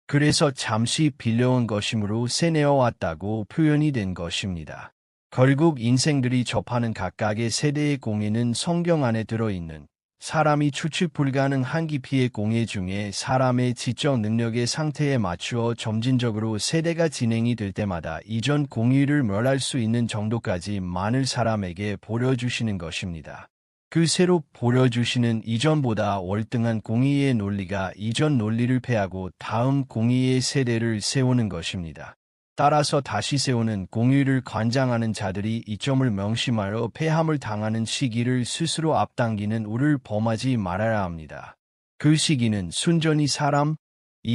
그래서 잠시 빌려온 것이므로 새내어왔다고 표현이 된 것입니다. 결국 인생들이 접하는 각각의 세대의 공예는 성경 안에 들어있는 사람이 추측 불가능한 깊이의 공예 중에 사람의 지적 능력의 상태에 맞추어 점진적으로 세대가 진행이 될 때마다 이전 공예를 멸할 수 있는 정도까지 많은 사람에게 보여주시는 것입니다. 그 새로 보여주시는 이전보다 월등한 공의의 논리가 이전 논리를 패하고 다음 공의의 세대를 세우는 것입니다. 따라서 다시 세우는 공의를 관장하는 자들이 이 점을 명심하여 패함을 당하는 시기를 스스로 앞당기는 우를 범하지 말아야 합니다. 그 시기는 순전히 사람이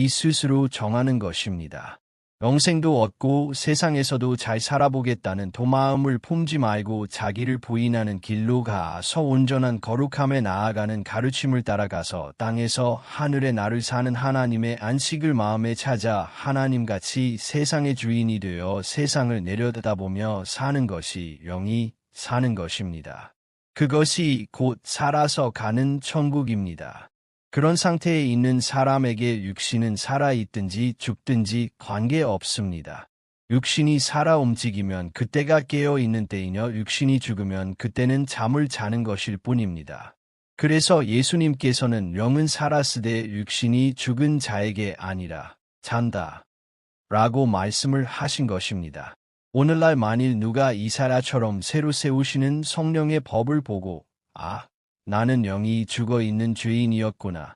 스스로 정하는 것입니다. 영생도 얻고 세상에서도 잘 살아보겠다는 도마음을 품지 말고 자기를 부인하는 길로 가서 온전한 거룩함에 나아가는 가르침을 따라가서 땅에서 하늘의 나를 사는 하나님의 안식을 마음에 찾아 하나님같이 세상의 주인이 되어 세상을 내려다보며 사는 것이 영이 사는 것입니다. 그것이 곧 살아서 가는 천국입니다. 그런 상태에 있는 사람에게 육신은 살아있든지 죽든지 관계없습니다. 육신이 살아 움직이면 그때가 깨어있는 때이며 육신이 죽으면 그때는 잠을 자는 것일 뿐입니다. 그래서 예수님께서는 영은 살았으되 육신이 죽은 자에게 아니라 잔다 라고 말씀을 하신 것입니다. 오늘날 만일 누가 이사야처럼 새로 세우시는 성령의 법을 보고 나는 영이 죽어있는 죄인이었구나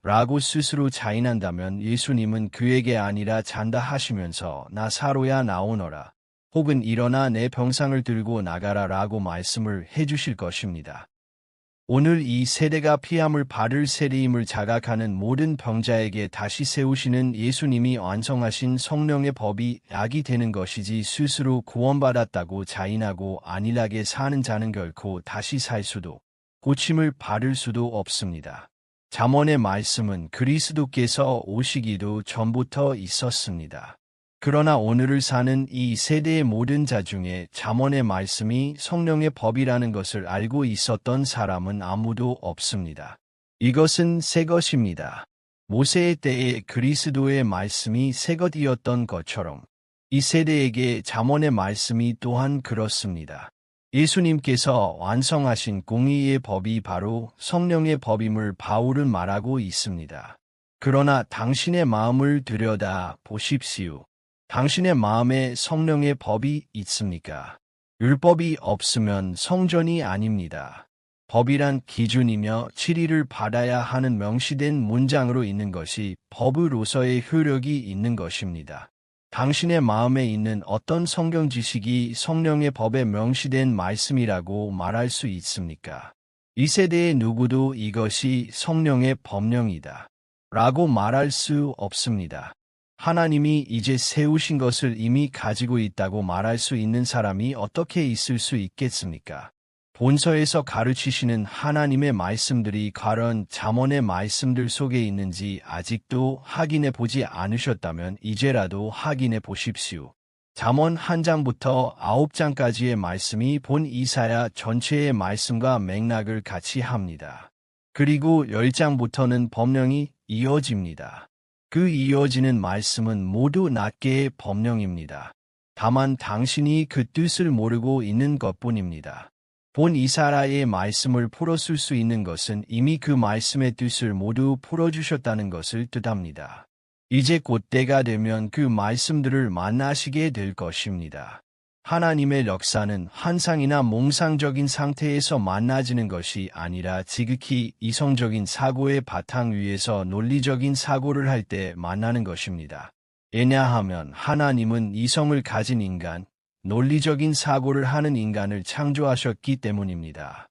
라고 스스로 자인한다면 예수님은 그에게 아니라 잔다 하시면서 나사로야 나오너라 혹은 일어나 내 병상을 들고 나가라 라고 말씀을 해주실 것입니다. 오늘 이 세대가 피함을 받을 세대임을 자각하는 모든 병자에게 다시 세우시는 예수님이 완성하신 성령의 법이 약이 되는 것이지 스스로 구원받았다고 자인하고 안일하게 사는 자는 결코 다시 살 수도 고침을 받을 수도 없습니다. 잠언의 말씀은 그리스도께서 오시기도 전부터 있었습니다. 그러나 오늘을 사는 이 세대의 모든 자 중에 잠언의 말씀이 성령의 법이라는 것을 알고 있었던 사람은 아무도 없습니다. 이것은 새 것입니다. 모세의 때에 그리스도의 말씀이 새 것이었던 것처럼 이 세대에게 잠언의 말씀이 또한 그렇습니다. 예수님께서 완성하신 공의의 법이 바로 성령의 법임을 바울은 말하고 있습니다. 그러나 당신의 마음을 들여다 보십시오. 당신의 마음에 성령의 법이 있습니까? 율법이 없으면 성전이 아닙니다. 법이란 기준이며 치리를 받아야 하는 명시된 문장으로 있는 것이 법으로서의 효력이 있는 것입니다. 당신의 마음에 있는 어떤 성경 지식이 성령의 법에 명시된 말씀이라고 말할 수 있습니까? 이 세대의 누구도 이것이 성령의 법령이다 라고 말할 수 없습니다. 하나님이 이제 세우신 것을 이미 가지고 있다고 말할 수 있는 사람이 어떻게 있을 수 있겠습니까? 본서에서 가르치시는 하나님의 말씀들이 과연 잠언의 말씀들 속에 있는지 아직도 확인해 보지 않으셨다면 이제라도 확인해 보십시오. 잠언 1장부터 9장까지의 말씀이 본 이사야 전체의 말씀과 맥락을 같이 합니다. 그리고 10장부터는 법령이 이어집니다. 그 이어지는 말씀은 모두 낱개의 법령입니다. 다만 당신이 그 뜻을 모르고 있는 것뿐입니다. 본 이사야의 말씀을 풀어쓸 수 있는 것은 이미 그 말씀의 뜻을 모두 풀어주셨다는 것을 뜻합니다. 이제 곧 때가 되면 그 말씀들을 만나시게 될 것입니다. 하나님의 역사는 환상이나 몽상적인 상태에서 만나지는 것이 아니라 지극히 이성적인 사고의 바탕 위에서 논리적인 사고를 할 때 만나는 것입니다. 왜냐하면 하나님은 이성을 가진 인간, 논리적인 사고를 하는 인간을 창조하셨기 때문입니다.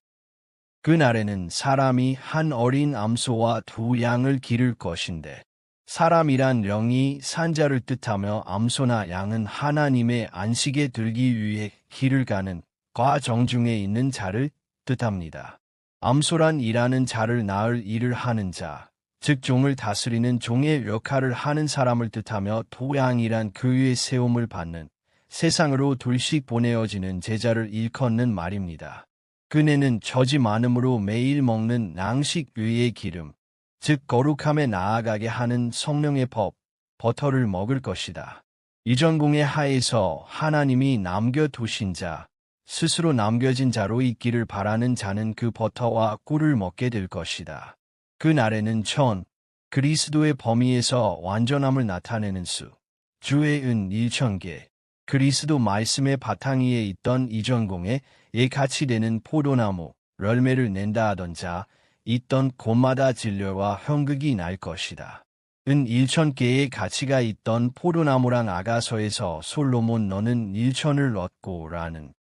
그날에는 사람이 한 어린 암소와 두 양을 기를 것인데 사람이란 영이 산자를 뜻하며 암소나 양은 하나님의 안식에 들기 위해 길을 가는 과정 중에 있는 자를 뜻합니다. 암소란 일하는 자를 낳을 일을 하는 자, 즉 종을 다스리는 종의 역할을 하는 사람을 뜻하며 도양이란 그 위에 세움을 받는 세상으로 둘씩 보내어지는 제자를 일컫는 말입니다. 그네는 저지 많음으로 매일 먹는 양식 위의 기름, 즉 거룩함에 나아가게 하는 성령의 법, 버터를 먹을 것이다. 이전공의 하에서 하나님이 남겨두신 자, 스스로 남겨진 자로 있기를 바라는 자는 그 버터와 꿀을 먹게 될 것이다. 그날에는 그리스도의 범위에서 완전함을 나타내는 주의 은 1000개, 그리스도 말씀의 바탕 위에 있던 이전공에 같이 되는 포도나무, 열매를 낸다 하던 자, 있던 곳마다 진료와 형극이 날 것이다. 은 1000개의 가치가 있던 포도나무랑 아가서에서 솔로몬 너는 1000을 얻고 라는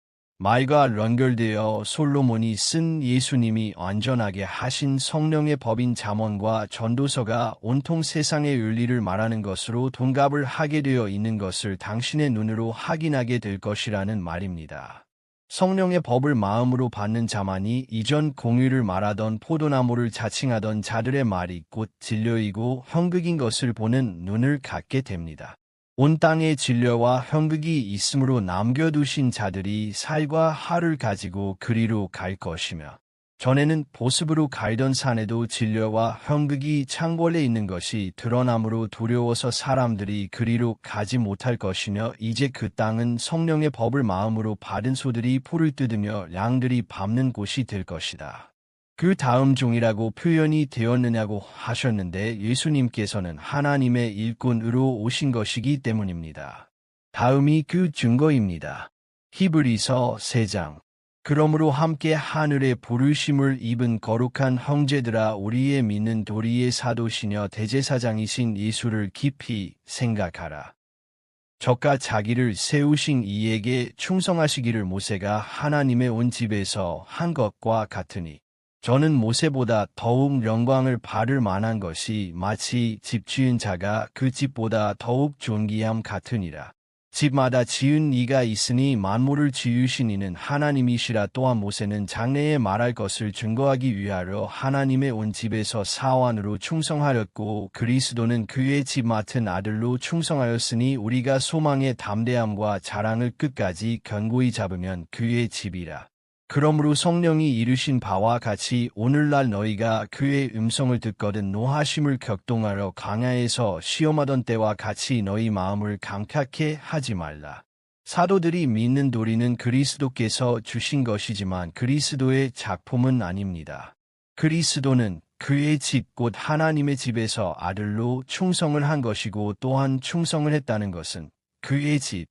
말과 연결되어 솔로몬이 쓴 예수님이 완전하게 하신 성령의 법인 잠언과 전도서가 온통 세상의 윤리를 말하는 것으로 동갑을 하게 되어 있는 것을 당신의 눈으로 확인하게 될 것이라는 말입니다. 성령의 법을 마음으로 받는 자만이 이전 공유를 말하던 포도나무를 자칭하던 자들의 말이 곧 진료이고 형극인 것을 보는 눈을 갖게 됩니다. 온 땅에 진료와 형극이 있으므로 남겨두신 자들이 살과 har을 가지고 그리로 갈 것이며 전에는 보습으로 갈던 산에도 진료와 형극이 창궐해 있는 것이 드러남으로 두려워서 사람들이 그리로 가지 못할 것이며 이제 그 땅은 성령의 법을 마음으로 받은 소들이 풀을 뜯으며 양들이 밟는 곳이 될 것이다. 그 다음 종이라고 표현이 되었느냐고 하셨는데 예수님께서는 하나님의 일꾼으로 오신 것이기 때문입니다. 다음이 그 증거입니다. 히브리서 3장. 그러므로 함께 하늘의 부르심을 입은 거룩한 형제들아 우리의 믿는 도리의 사도시녀 대제사장이신 예수를 깊이 생각하라. 저가 자기를 세우신 이에게 충성하시기를 모세가 하나님의 온 집에서 한 것과 같으니 저는 모세보다 더욱 영광을 받을 만한 것이 마치 집 지은 자가 그 집보다 더욱 존귀함 같으니라. 집마다 지은 이가 있으니 만물을 지으신 이는 하나님이시라. 또한 모세는 장래에 말할 것을 증거하기 위하여 하나님의 온 집에서 사환으로 충성하였고 그리스도는 그의 집 맡은 아들로 충성하였으니 우리가 소망의 담대함과 자랑을 끝까지 견고히 잡으면 그의 집이라. 그러므로 성령이 이르신 바와 같이 오늘날 너희가 그의 음성을 듣거든 노하심을 격동하러 광야에서 시험하던 때와 같이 너희 마음을 감격해 하지 말라. 사도들이 믿는 도리는 그리스도께서 주신 것이지만 그리스도의 작품은 아닙니다. 그리스도는 그의 집 곧 하나님의 집에서 아들로 충성을 한 것이고 또한 충성을 했다는 것은 그의 집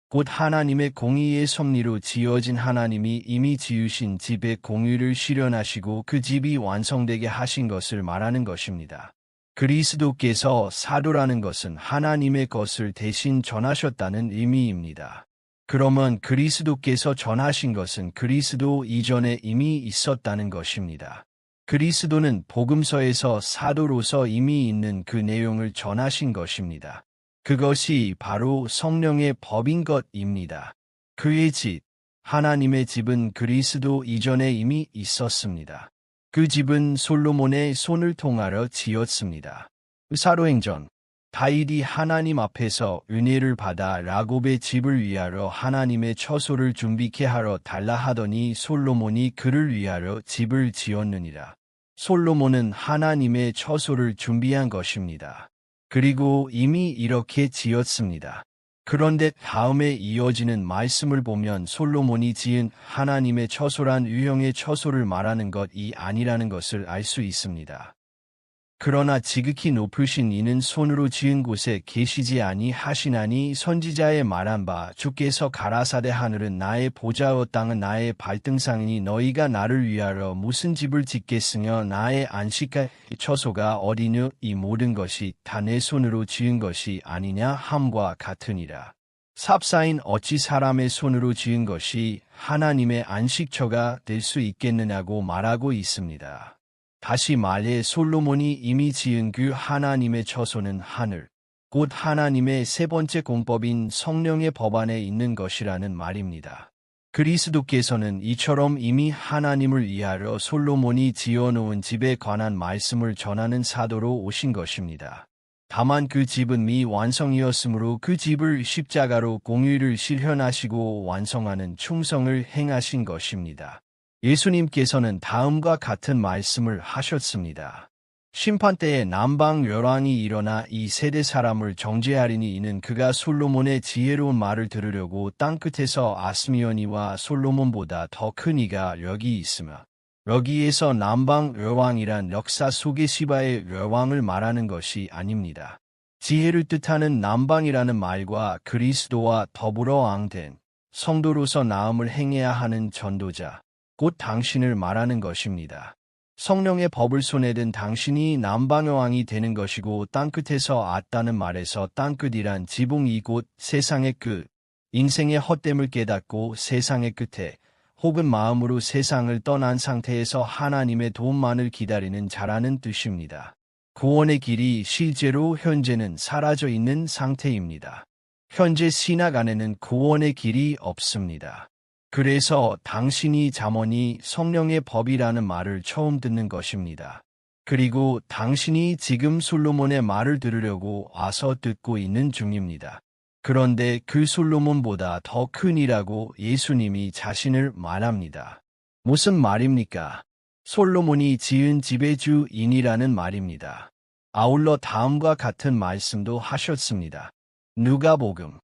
곧 하나님의 공의의 섭리로 지어진 하나님이 이미 지으신 집의 공의를 실현하시고 그 집이 완성되게 하신 것을 말하는 것입니다. 그리스도께서 사도라는 것은 하나님의 것을 대신 전하셨다는 의미입니다. 그러면 그리스도께서 전하신 것은 그리스도 이전에 이미 있었다는 것입니다. 그리스도는 복음서에서 사도로서 이미 있는 그 내용을 전하신 것입니다. 그것이 바로 성령의 법인 것입니다. 그의 집, 하나님의 집은 그리스도 이전에 이미 있었습니다. 그 집은 솔로몬의 손을 통하여 지었습니다. 사도행전, 다윗이 하나님 앞에서 은혜를 받아 야곱의 집을 위하여 하나님의 처소를 준비케 하러 달라 하더니 솔로몬이 그를 위하여 집을 지었느니라. 솔로몬은 하나님의 처소를 준비한 것입니다. 그리고 이미 이렇게 지었습니다. 그런데 다음에 이어지는 말씀을 보면 솔로몬이 지은 하나님의 처소란 유형의 처소를 말하는 것이 아니라는 것을 알 수 있습니다. 그러나 지극히 높으신 이는 손으로 지은 곳에 계시지 아니하시나니 선지자의 말한 바 주께서 가라사대 하늘은 나의 보좌요 땅은 나의 발등상이니 너희가 나를 위하여 무슨 집을 짓겠으며 나의 안식할 처소가 어디뇨. 이 모든 것이 다 내 손으로 지은 것이 아니냐 함과 같으니라. 삽사인 어찌 사람의 손으로 지은 것이 하나님의 안식처가 될 수 있겠느냐고 말하고 있습니다. 다시 말해 솔로몬이 이미 지은 그 하나님의 처소는 하늘, 곧 하나님의 세 번째 공법인 성령의 법 안에 있는 것이라는 말입니다. 그리스도께서는 이처럼 이미 하나님을 위하여 솔로몬이 지어놓은 집에 관한 말씀을 전하는 사도로 오신 것입니다. 다만 그 집은 미완성이었으므로 그 집을 십자가로 공의를 실현하시고 완성하는 충성을 행하신 것입니다. 예수님께서는 다음과 같은 말씀을 하셨습니다. 심판때에 남방 멸왕이 일어나 이 세대 사람을 정죄하리니 이는 그가 솔로몬의 지혜로운 말을 들으려고 땅끝에서 아스미온이와 솔로몬보다 더 큰 이가 여기 있으며 여기에서 남방 멸왕이란 역사 속의 시바의 멸왕을 말하는 것이 아닙니다. 지혜를 뜻하는 남방이라는 말과 그리스도와 더불어 왕된 성도로서 나음을 행해야 하는 전도자, 곧 당신을 말하는 것입니다. 성령의 법을 손에 든 당신이 남방의 왕이 되는 것이고 땅끝에서 왔다는 말에서 땅끝이란 지붕이 곧 세상의 끝, 인생의 헛됨을 깨닫고 세상의 끝에 혹은 마음으로 세상을 떠난 상태에서 하나님의 도움만을 기다리는 자라는 뜻입니다. 구원의 길이 실제로 현재는 사라져 있는 상태입니다. 현재 신학 안에는 구원의 길이 없습니다. 그래서 당신이 잠언이 성령의 법이라는 말을 처음 듣는 것입니다. 그리고 당신이 지금 솔로몬의 말을 들으려고 와서 듣고 있는 중입니다. 그런데 그 솔로몬보다 더 큰 이라고 예수님이 자신을 말합니다. 무슨 말입니까? 솔로몬이 지은 집의 주인이라는 말입니다. 아울러 다음과 같은 말씀도 하셨습니다. 누가복음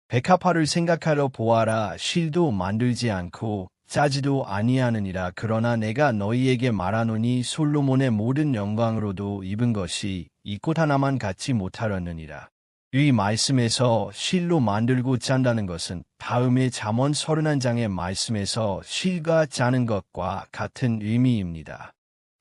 백합화를 생각하러 보아라. 실도 만들지 않고 짜지도 아니하느니라. 그러나 내가 너희에게 말하노니 솔로몬의 모든 영광으로도 입은 것이 이 꽃 하나만 갖지 못하였느니라. 이 말씀에서 실로 만들고 짠다는 것은 다음의 잠언 31장의 말씀에서 실과 짜는 것과 같은 의미입니다.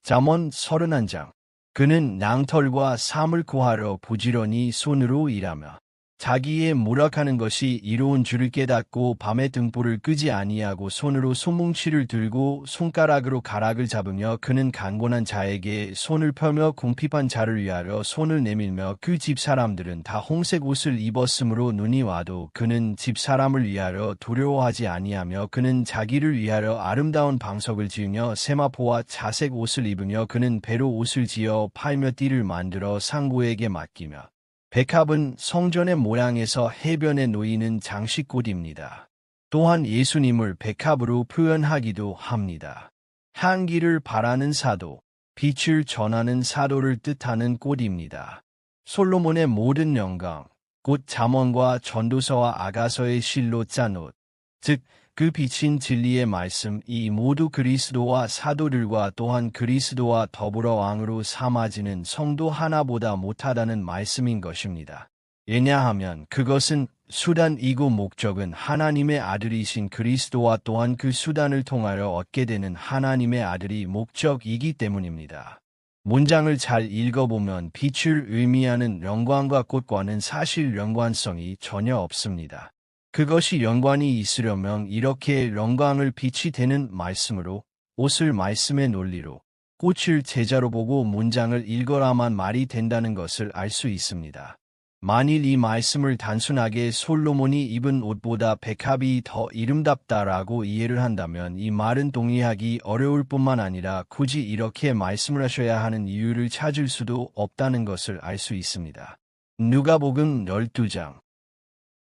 잠언 31장. 그는 양털과 삼을 구하러 부지런히 손으로 일하며 자기의 무락하는 것이 이로운 줄을 깨닫고 밤에 등불을 끄지 아니하고 손으로 소뭉치를 들고 손가락으로 가락을 잡으며 그는 강곤한 자에게 손을 펴며 궁핍한 자를 위하여 손을 내밀며 그 집 사람들은 다 홍색 옷을 입었으므로 눈이 와도 그는 집 사람을 위하여 두려워하지 아니하며 그는 자기를 위하여 아름다운 방석을 지으며 세마포와 자색 옷을 입으며 그는 배로 옷을 지어 팔며 띠를 만들어 상고에게 맡기며 백합은 성전의 모양에서 해변에 놓이는 장식꽃입니다. 또한 예수님을 백합으로 표현하기도 합니다. 향기를 바라는 사도, 빛을 전하는 사도를 뜻하는 꽃입니다. 솔로몬의 모든 영광, 곧 잠언과 전도서와 아가서의 실로 짠 옷, 즉 그 빛인 진리의 말씀, 이 모두 그리스도와 사도들과 또한 그리스도와 더불어 왕으로 삼아지는 성도 하나보다 못하다는 말씀인 것입니다. 왜냐하면 그것은 수단이고 목적은 하나님의 아들이신 그리스도와 또한 그 수단을 통하여 얻게 되는 하나님의 아들이 목적이기 때문입니다. 문장을 잘 읽어보면 빛을 의미하는 영광과 꽃과는 사실 연관성이 전혀 없습니다. 그것이 연관이 있으려면 이렇게 영광을 빛이 되는 말씀으로, 옷을 말씀의 논리로, 꽃을 제자로 보고 문장을 읽어라만 말이 된다는 것을 알 수 있습니다. 만일 이 말씀을 단순하게 솔로몬이 입은 옷보다 백합이 더 이름답다라고 이해를 한다면 이 말은 동의하기 어려울 뿐만 아니라 굳이 이렇게 말씀을 하셔야 하는 이유를 찾을 수도 없다는 것을 알 수 있습니다. 누가복음 12장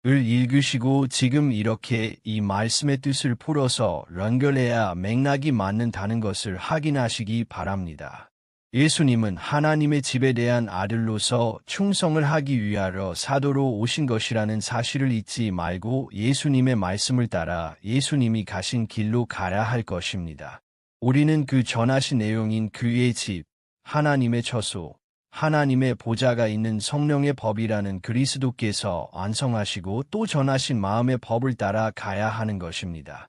을 읽으시고 지금 이렇게 이 말씀의 뜻을 풀어서 연결해야 맥락이 맞는다는 것을 확인하시기 바랍니다. 예수님은 하나님의 집에 대한 아들로서 충성을 하기 위하여 사도로 오신 것이라는 사실을 잊지 말고 예수님의 말씀을 따라 예수님이 가신 길로 가야 할 것입니다. 우리는 그 전하신 내용인 그의 집, 하나님의 처소, 하나님의 보좌가 있는 성령의 법이라는 그리스도께서 완성하시고 또 전하신 마음의 법을 따라 가야 하는 것입니다.